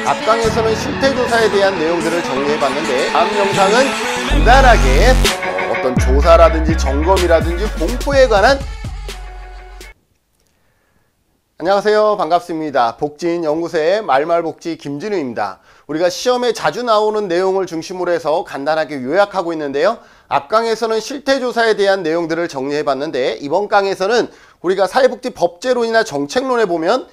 앞강에서는 실태조사에 대한 내용들을 정리해봤는데 다음 영상은 간단하게 어떤 조사라든지 점검이라든지 공포에 관한. 안녕하세요, 반갑습니다. 복지인 연구소의 말말복지 김진우입니다. 우리가 시험에 자주 나오는 내용을 중심으로 해서 간단하게 요약하고 있는데요, 앞강에서는 실태조사에 대한 내용들을 정리해봤는데 이번 강에서는 우리가 사회복지 법제론이나 정책론에 보면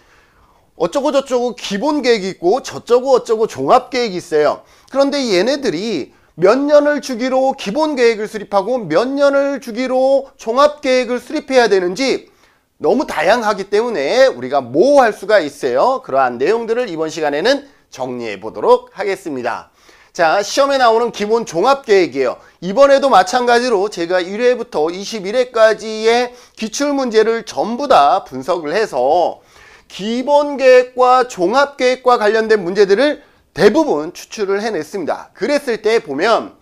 어쩌고 저쩌고 기본계획이 있고 저쩌고 어쩌고 종합계획이 있어요. 그런데 얘네들이 몇 년을 주기로 기본계획을 수립하고 몇 년을 주기로 종합계획을 수립해야 되는지 너무 다양하기 때문에 우리가 모호할 수가 있어요. 그러한 내용들을 이번 시간에는 정리해 보도록 하겠습니다. 자, 시험에 나오는 기본 종합계획이에요. 이번에도 마찬가지로 제가 1회부터 21회까지의 기출문제를 전부 다 분석을 해서 기본계획과 종합계획과 관련된 문제들을 대부분 추출을 해냈습니다. 그랬을 때 보면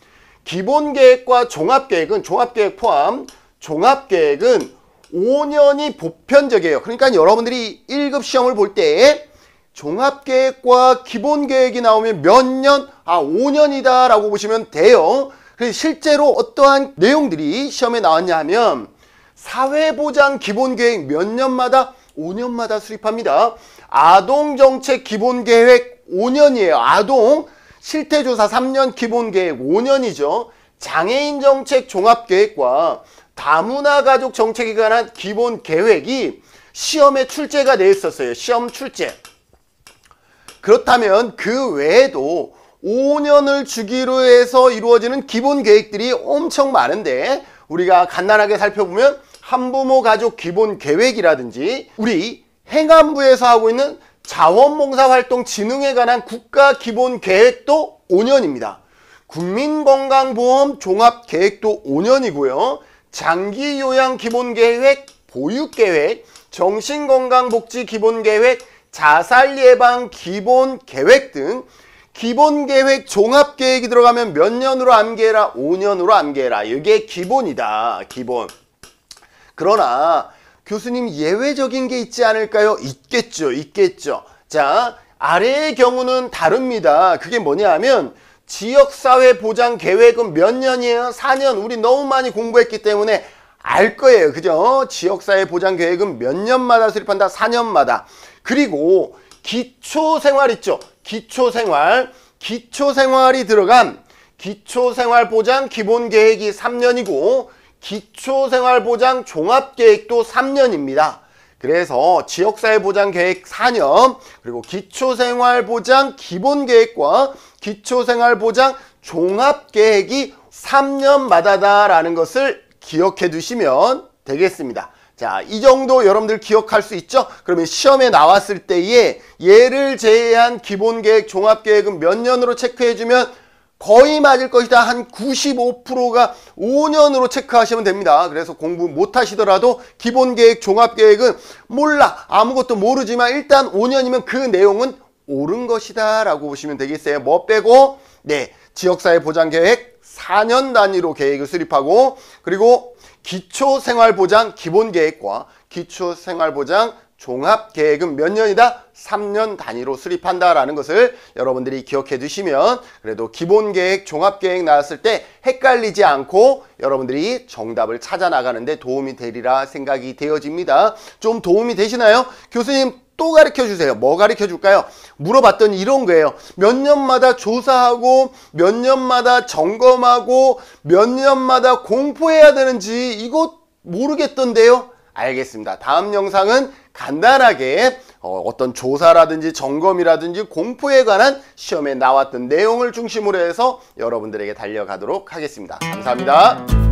기본계획과 종합계획은, 종합계획 포함, 종합계획은 5년이 보편적이에요. 그러니까 여러분들이 1급 시험을 볼 때 종합계획과 기본계획이 나오면 몇 년? 5년이다 라고 보시면 돼요. 그래서 실제로 어떠한 내용들이 시험에 나왔냐 하면 사회보장 기본계획 몇 년마다? 5년마다 수립합니다. 아동정책 기본계획 5년이에요. 아동 실태조사 3년, 기본계획 5년이죠. 장애인정책 종합계획과 다문화가족 정책에 관한 기본계획이 시험에 출제가 되어 있었어요. 시험 출제. 그렇다면 그 외에도 5년을 주기로 해서 이루어지는 기본계획들이 엄청 많은데 우리가 간단하게 살펴보면 한부모 가족 기본계획이라든지 우리 행안부에서 하고 있는 자원봉사활동 진흥에 관한 국가기본계획도 5년입니다. 국민건강보험 종합계획도 5년이고요. 장기요양기본계획, 보육계획, 정신건강복지기본계획, 자살예방 기본계획 등 기본계획 종합계획이 들어가면 몇 년으로 암기해라? 5년으로 암기해라. 이게 기본이다. 기본. 그러나 교수님 예외적인 게 있지 않을까요? 있겠죠. 있겠죠. 자, 아래의 경우는 다릅니다. 그게 뭐냐 하면 지역사회보장계획은 몇 년이에요? 4년. 우리 너무 많이 공부했기 때문에 알 거예요. 그죠? 지역사회보장계획은 몇 년마다 수립한다? 4년마다. 그리고 기초생활 있죠? 기초생활. 기초생활이 들어간 기초생활보장 기본계획이 3년이고 기초생활보장 종합계획도 3년입니다. 그래서 지역사회보장계획 4년, 그리고 기초생활보장 기본계획과 기초생활보장 종합계획이 3년마다다라는 것을 기억해 두시면 되겠습니다. 자, 이 정도 여러분들 기억할 수 있죠? 그러면 시험에 나왔을 때에 얘를 제외한 기본계획, 종합계획은 몇 년으로 체크해주면 거의 맞을 것이다. 한 95%가 5년으로 체크하시면 됩니다. 그래서 공부 못 하시더라도 기본계획, 종합계획은 몰라. 아무것도 모르지만 일단 5년이면 그 내용은 옳은 것이다 라고 보시면 되겠어요. 뭐 빼고? 네, 지역사회보장계획 4년 단위로 계획을 수립하고, 그리고 기초생활보장 기본계획과 기초생활보장 종합계획은 몇 년이다? 3년 단위로 수립한다라는 것을 여러분들이 기억해 두시면 그래도 기본계획, 종합계획 나왔을 때 헷갈리지 않고 여러분들이 정답을 찾아 나가는데 도움이 되리라 생각이 되어집니다. 좀 도움이 되시나요? 교수님 또 가르쳐 주세요. 뭐 가르쳐 줄까요? 물어봤더니 이런 거예요. 몇 년마다 조사하고 몇 년마다 점검하고 몇 년마다 공포해야 되는지 이거 모르겠던데요? 알겠습니다. 다음 영상은 간단하게 어떤 조사라든지 점검이라든지 공포에 관한 시험에 나왔던 내용을 중심으로 해서 여러분들에게 달려가도록 하겠습니다. 감사합니다.